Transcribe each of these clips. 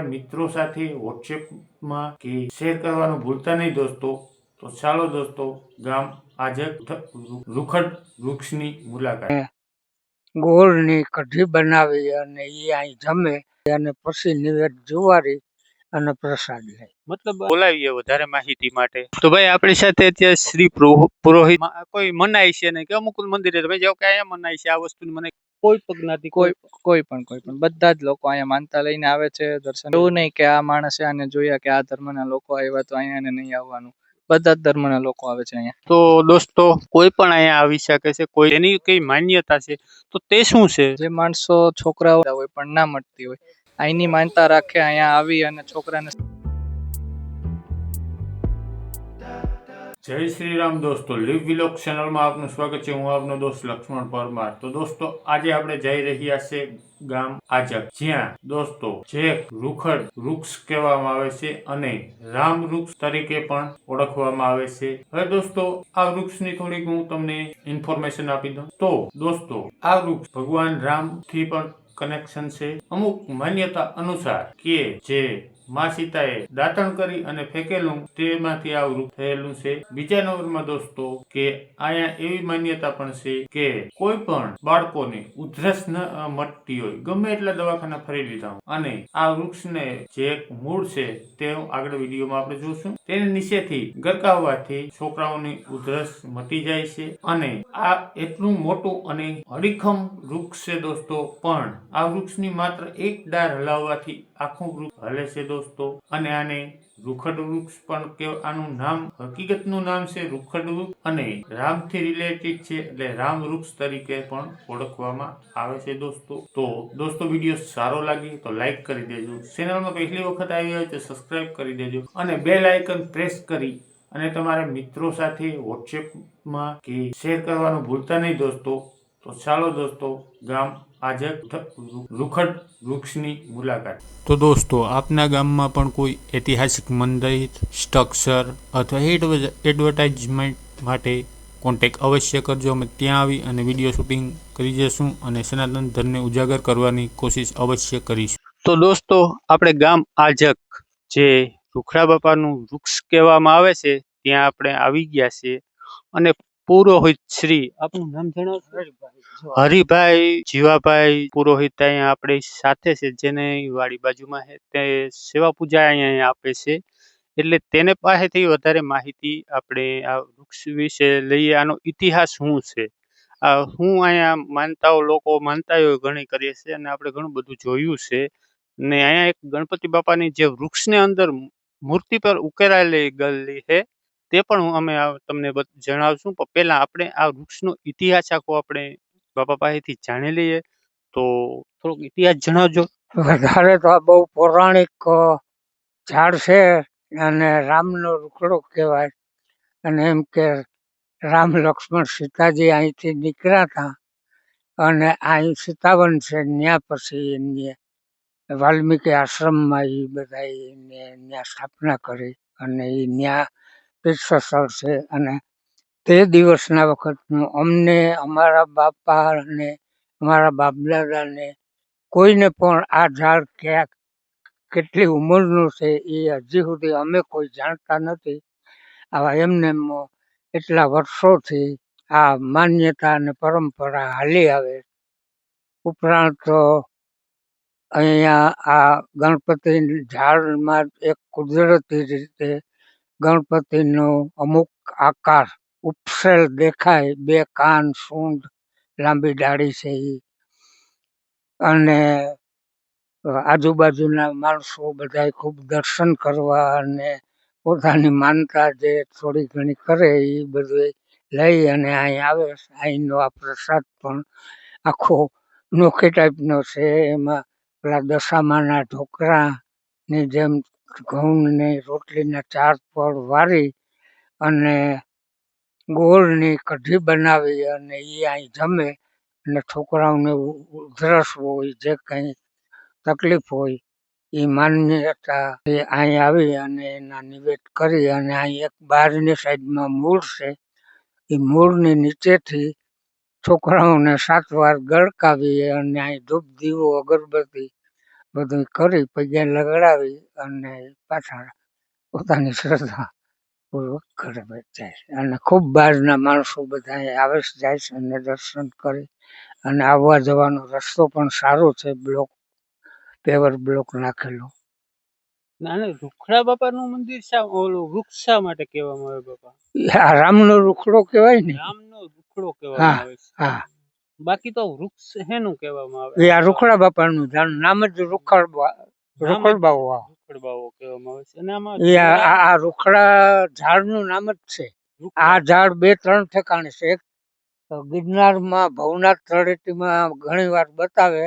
મિત્રો સાથે વોટ્સએપમાં કે શેર કરવાનું ભૂલતા નહીં દોસ્તો. તો ચાલો દોસ્તો ગામ આજે રૂખડ વૃક્ષની મુલાકાત. ગોળની કઢી બનાવી અને એ અહીં જમે અને પછી નિવેદ જુવારી અને પ્રસાદ લે. મતલબ બોલાવીએ વધારે માહિતી માટે. તો ભાઈ આપણી સાથે અત્યારે શ્રી પુરોહિત કોઈ મનાય છે ને કે અમુક મંદિરે ભાઈ જાવ કે અહીંયા મનાય છે આ વસ્તુ મને કોઈ પણ જ્ઞાતિ કોઈ પણ બધા જ લોકો અહીંયા માનતા લઈને આવે છે દર્શન. એવું નહીં કે આ માણસે આને જોયા કે આ ધર્મના લોકો આવ્યા તો અહીંયા નહીં આવવાનું. બધા જ ધર્મના લોકો આવે છે અહીંયા. તો દોસ્તો કોઈ પણ અહીંયા આવી શકે છે, કોઈ એની કઈ માન્યતા છે તો તે શું છે? જે માણસો છોકરાઓ હોય પણ ના મળતી હોય અહીંની માનતા રાખે અહીંયા આવી અને છોકરાને. જય શ્રી રામ દોસ્તો, લીવ વિલોગ ચેનલમાં આપનું સ્વાગત છે. હું આપનો દોસ્ત લક્ષ્મણ પરમાર. તો દોસ્તો આજે આપણે જઈ રહ્યા છે ગામ આજક, જ્યાં દોસ્તો જે રૂખડ વૃક્ષ કહેવામાં આવે છે અને રામ વૃક્ષ તરીકે પણ ઓળખવામાં આવે છે. હવે દોસ્તો આ વૃક્ષની થોડીક હું તમને ઇન્ફોર્મેશન આપી દઉં. તો દોસ્તો આ વૃક્ષ ભગવાન રામ થી પણ કનેક્શન છે. અમુક માન્યતા અનુસાર કે જે માં સીતાએ દાતણ કરી અને ફેંકેલું તેમાંથી આ વૃક્ષ થયેલું છે. બીજા નંબરમાં દોસ્તો કે અહીંયા એવી માન્યતા પણ છે કે કોઈ પણ બાળકોને ઉધરસ ન મટતી હોય, ગમે એટલા દવાખાના ફરી લીધા અને આ વૃક્ષને જે એક મૂળ છે તે આગળ વિડીયોમાં આપણે જોશું. તેને નીચેથી ગરકાવવાથી છોકરાઓની ઉધરસ મટી જાય છે અને આ એટલું મોટું અને અડીખમ વૃક્ષ છે દોસ્તો. પણ આ વૃક્ષની માત્ર એક ડાળ હલાવવાથી આખું વૃક્ષ હલે છે દોસ્તો. અને આને રૂખડ વૃક્ષ પણ કે આનું નામ હકીકતનું નામ છે રૂખડ વૃક્ષ અને રામથી રિલેટેડ છે એટલે રામ વૃક્ષ તરીકે પણ ઓળખવામાં આવે છે દોસ્તો. તો દોસ્તો વિડીયો સારો લાગે તો લાઈક કરી દેજો, ચેનલમાં પહેલી વખત આવી હોય તો સબસ્ક્રાઇબ કરી દેજો અને બેલ આઇકન પ્રેસ કરી અને તમારા મિત્રો સાથે વોટ્સએપમાં કે શેર કરવાનું ભૂલતા નહીં દોસ્તો. તો ચાલો દોસ્તો ગામ આજે રૂખડ વૃક્ષની મુલાકાત. તો દોસ્તો આપના ગામમાં પણ કોઈ ઐતિહાસિક મંદિર, સ્ટ્રક્ચર અથવા એડવર્ટાઇઝમેન્ટ માટે કોન્ટેક્ટ અવશ્ય કરજો. અમે ત્યાં આવી અને વિડીયો શૂટિંગ કરી જઈશું અને સનાતન ધર્મને ઉજાગર કરવાની કોશિશ અવશ્ય કરીશું. તો દોસ્તો આપણે ગામ આજક, જે રૂખડા બાપાનું વૃક્ષ કહેવામાં આવે છે, ત્યાં આપણે આવી ગયા છીએ અને પુરોહિત શ્રી, આપનું નામ જણાવશો? હરિભાઈ જીવાભાઈ પુરોહિત અહીંયા આપણી સાથે છે, જેને વાડી બાજુમાં છે, તે સેવા પૂજા અહીંયા આપે છે. એટલે તેને પાસેથી વધારે માહિતી આપણે આ વૃક્ષ વિશે લઈએ. આનો ઇતિહાસ શું છે, હું અહીંયા માનતાઓ લોકો માનતા હોય ઘણી કરીએ છીએ અને આપણે ઘણું બધું જોયું છે. ને અહીંયા એક ગણપતિ બાપાની જે વૃક્ષની અંદર મૂર્તિ પર ઉકેરાયેલી ગયેલી છે તે પણ અમે તમને જણાવશું. પણ પહેલા આપણે આ વૃક્ષનો ઇતિહાસ આખો આપણે બાપા પાસેથી જાણી લઈએ. તો થોડોક ઇતિહાસ જણાવજો. વધારે તો આ બહુ પૌરાણિક ઝાડ છે અને રામનો રૂખડો કહેવાય. અને એમ કે રામ લક્ષ્મણ સીતાજી અહીંથી નીકળ્યા હતા અને અહીં સીતાવન છે, ત્યાં પછી એની વાલ્મીકી આશ્રમમાં એ બધા ત્યાં સ્થાપના કરી અને એ ત્યાં તીર્થસ્થળ છે. અને તે દિવસના વખતનું અમને, અમારા બાપા અને અમારા બાપદાદાને કોઈને પણ આ ઝાડ ક્યાં કેટલી ઉંમરનું છે એ હજી સુધી અમે કોઈ જાણતા નથી. આવા એમને એટલા વર્ષોથી આ માન્યતા અને પરંપરા હાલી આવે. ઉપરાંત અહીંયા આ ગણપતિ ઝાડમાં એક કુદરતી રીતે ગણપતિનો અમુક આકાર ઉપસેલ દેખાય, બે કાન, સૂંઢ, લાંબી ડાળી છે એ. અને આજુબાજુના માણસો બધા ખૂબ દર્શન કરવા અને પોતાની માનતા જે થોડી ઘણી કરે એ બધું લઈ અને અહીં આવે. અહીંનો આ પ્રસાદ પણ આખો નોખી ટાઈપનો છે. એમાં પેલા દશામાના ઢોકળાની જેમ ઘઉંને રોટલીના 4 પડ વારી અને ગોળની કઢી બનાવી અને એ અહીં જમે. અને છોકરાઓને ઉધરસ હોય, જે કંઈ તકલીફ હોય એ માન્યતા અહીં આવી અને એના નિવેદ કરી અને અહીં એક બહારની સાઈડમાં મૂળ છે. એ મૂળની નીચેથી છોકરાઓને 7 વાર ગળકાવી અને અહીં ધૂપ દીવો અગરબત્તી બધું કરી પગે લગડાવી અને પાછા પોતાની શ્રદ્ધા પૂર્વક ઘરે જાય છે. અને ખૂબ બહારના માણસો બધા અહીં આવે છે, જાય છે અને દર્શન કરી અને આવવા જવાનો રસ્તો પણ સારો છે, પેવર બ્લોક નાખેલો. અને રૂખડા બાપાનું મંદિર ઓલું વૃક્ષ શા માટે કહેવામાં આવે બાપા? આ રામનો રૂખડો કહેવાય ને. રામનો રૂખડો કહેવામાં આવે છે. હા, બાકી તો વૃક્ષ હેનું કહેવામાં આવે? એ આ રૂખડા બાપાનું નામ જ રૂખડબાવો રૂખડબાવો કહેવામાં આવે છે. અને આમાં એ આ રૂખડા ઝાડનું નામ જ છે. આ ઝાડ 2-3 ઠેકાણે છે. એક ગિરનારમાં ભવનાથ તળેટીમાં ઘણી વાર બતાવે.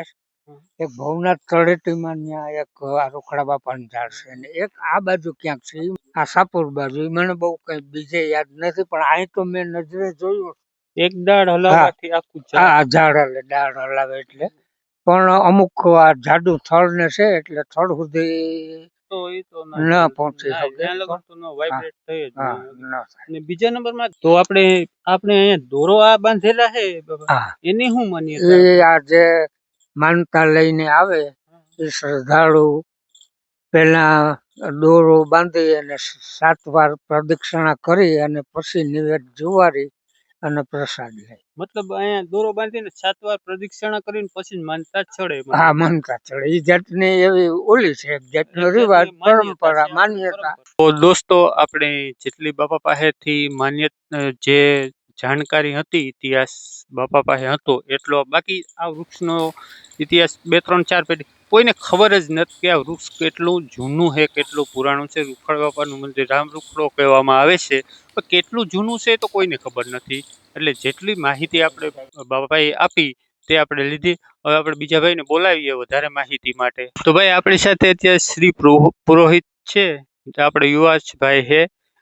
એક ભવનાથ તળેટીમાં ત્યાં એક આ રૂખડા બાપાનું ઝાડ છે અને એક આ બાજુ ક્યાંક છે, આ સાપુર બાજુ. ઈ મને બહુ કઈ બીજે યાદ નથી, પણ અહીં તો મેં નજરે જોયું. એક ડાળ હલાવવાથી આખું ઝાડ હલે, ડાળ હલાવે એટલે. પણ અમુક આ જાડું થડ ને છે એટલે થડ સુધી તો એ તો ન પહોંચી શકે. ત્યાં લગન તો નો વાઇબ્રેટ થઈ જ હા, નહીં. ન થાય. અને બીજા નંબરમાં તો આપણે અહીંયા દોરો આ બાંધેલા છે બાબા, હા, એની શું માન્યતા? એ આ જે માનતા લઈને આવે એ શ્રદ્ધાળુ પેલા દોરો બાંધી અને 7 વાર પ્રદક્ષિણા કરી અને પછી નિવેદ જુવારી અને પ્રસાદ લે. મતલબ અહીંયા દોરો બાંધીને 7 વાર પ્રદક્ષિણા કરીને પછી જ માનતા ચડે. હા, માનતા ચડે. એ જાતની એવી ઓલી છે, એક જાતનો રિવાજ, પરંપરા, માન્યતા. તો દોસ્તો, આપણે જેટલી બાપા પાસેથી જે જાણકારી હતી, ઇતિહાસ બાપા પાસે હતો એટલો. બાકી આ વૃક્ષનો ઇતિહાસ 2-3-4 પેઢી કોઈને ખબર જ નથી કે આ વૃક્ષ કેટલું જૂનું છે, કેટલું પુરાણું છે. રૂખડ બાપાનું મંદિર રામ રૂખડો કહેવામાં આવે છે, પણ કેટલું જૂનું છે તો કોઈને ખબર નથી. એટલે જેટલી માહિતી આપણે બાપાએ આપી તે આપણે લીધી. હવે આપણે બીજા ભાઈને બોલાવીએ વધારે માહિતી માટે. તો ભાઈ, આપણી સાથે અત્યારે શ્રી પુરોહિત છે, આપણે યુવાભાઈ છે.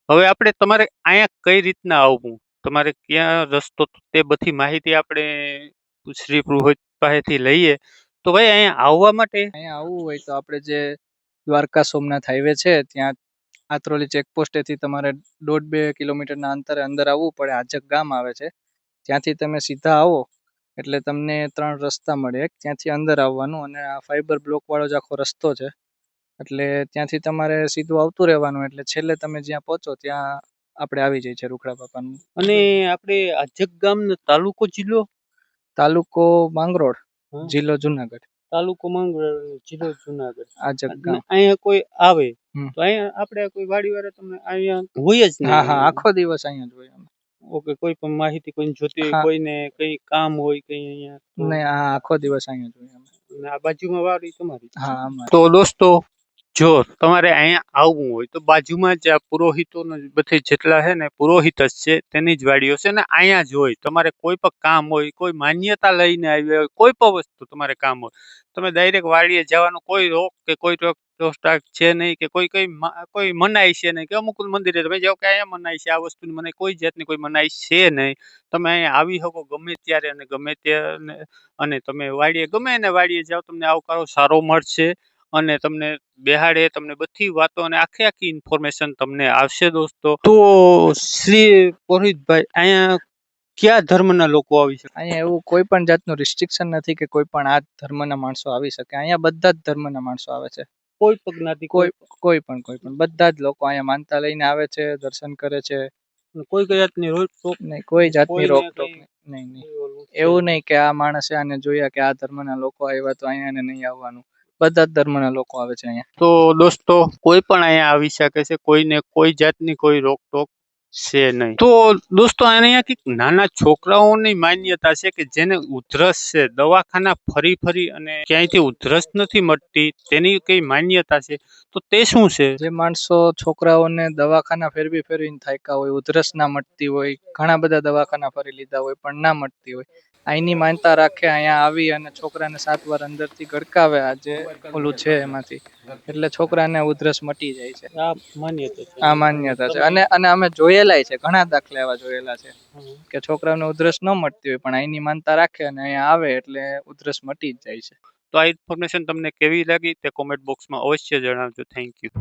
હવે આપણે તમારે અહીંયા કઈ રીતના આવવું, તમારે ક્યાં રસ્તો, તે બધી માહિતી આપણે શ્રી પુરોહિત પાસેથી લઈએ. તો ભાઈ, અહીંયા આવવા માટે અહીંયા આવવું હોય તો આપણે જે દ્વારકા સોમનાથ હાઈવે છે ત્યાં આત્રોલી ચેકપોસ્ટેથી તમારે 1.5-2 કિલોમીટરના અંતરે અંદર આવવું પડે. આજક ગામ આવે છે, ત્યાંથી તમે સીધા આવો એટલે તમને 3 રસ્તા મળે. એક ત્યાંથી અંદર આવવાનું અને આ ફાઈબર બ્લોક વાળો જ આખો રસ્તો છે, એટલે ત્યાંથી તમારે સીધું આવતું રહેવાનું. એટલે છેલ્લે તમે જ્યાં પહોંચો ત્યાં આપણે આવી જઈએ છે રૂખડા બાપાનું. અને આપણે આજક ગામનો તાલુકો માંગરોળ, જિલ્લો જુનાગઢ. તાલુકો માંગરોળ, જિલ્લો જુનાગઢ. આજક ગામ. અહીંયા કોઈ આવે તો અહીંયા આપણે કોઈ વાડીવાળા તમને અહીંયા હોય જ નહીં? હા, આખો દિવસ અહીંયા જ હોય અમે. ઓકે, કોઈ પણ માહિતી કોઈને જોતી હોય, કોઈને કઈ કામ હોય કઈ અહીંયા? નહીં, આખો દિવસ અહીંયા જ હોય અમે. અને આ બાજુમાં વાડી તમારી? હા, અમારી. તો દોસ્તો, જો તમારે અહીંયા આવવું હોય તો બાજુમાં જ આ પુરોહિતોનો બધે જેટલા છે ને પુરોહિત જ છે, તેની જ વાડીઓ છે ને અહીંયા જ હોય. તમારે કોઈ પણ કામ હોય, કોઈ માન્યતા લઈને આવ્યા હોય, કોઈ પણ વસ્તુ તમારે કામ હોય, તમે ડાયરેક્ટ વાડીએ જવાનું. કોઈ રોક કે કોઈ ટોકટાક છે નહીં, કે કોઈ મનાઈ છે નહીં, કે અમુક મંદિરે તમે જાઓ કે અહીંયા મનાઈ છે, આ વસ્તુની મને કોઈ જાતની કોઈ મનાઈ છે નહીં. તમે અહીંયા આવી શકો ગમે ત્યારે અને ગમે ત્યારે, અને તમે વાડીએ ગમે એને વાડીએ જાઓ, તમને આવકારો સારો મળશે અને તમને બેહાડે, તમને બધી વાતો અને આખી ઇન્ફોર્મેશન તમને આવશે દોસ્તો. તો શ્રી પુરોહિતભાઈ, અહીંયા કયા ધર્મના લોકો આવી શકે? અહીંયા એવું કોઈ પણ જાતનું રિસ્ટ્રિક્શન નથી કે કોઈ પણ આ ધર્મના માણસો આવી શકે. અહીંયા બધા જ ધર્મના માણસો આવે છે. કોઈ પણ જ્ઞાતિ, કોઈ પણ બધા જ લોકો અહીંયા માનતા લઈને આવે છે, દર્શન કરે છે. કોઈ જાતની રોકટોક નહીં, કોઈ જાતની રોકટોક નહીં. એવું નહીં કે આ માણસે આને જોયા કે આ ધર્મના લોકો આવ્યા તો અહીંયા નહીં આવવાનું. બધા જ ધર્મના લોકો આવે છે અહીંયા. તો દોસ્તો, કોઈ પણ અહીંયા આવી શકે છે, કોઈને કોઈ જાતની કોઈ રોકટોક છે નહીં. તો દોસ્તો, અહીંયા કંઈક નાના છોકરાઓની માન્યતા છે કે જેને ઉધરસ છે, દવાખાના ફરી અને ક્યાંયથી ઉધરસ નથી મટતી, તેની કઈ માન્યતા છે, તો તે શું છે? જે માણસો છોકરાઓને દવાખાના ફેરવીને થાક્યા હોય, ઉધરસ ના મટતી હોય, ઘણા બધા દવાખાના ફરી લીધા હોય પણ ના મટતી હોય, અહીંની માનતા રાખે, અહીંયા આવી અને છોકરાને 7 વાર અંદરથી ગડકાવે, આ જે ઓલું છે એમાંથી, એટલે છોકરાને ઉધરસ મટી જાય છે. આ માન્યતા છે. અને અમે જોયેલા છે, ઘણા દાખલા એવા જોયેલા છે કે છોકરાને ઉધરસ ન મટતી હોય પણ અહીંની માનતા રાખે અને અહીંયા આવે એટલે ઉધરસ મટી જ જાય છે. તો આ ઇન્ફોર્મેશન તમને કેવી લાગી તે કોમેન્ટ બોક્સમાં અવશ્ય જણાવજો. Thank you.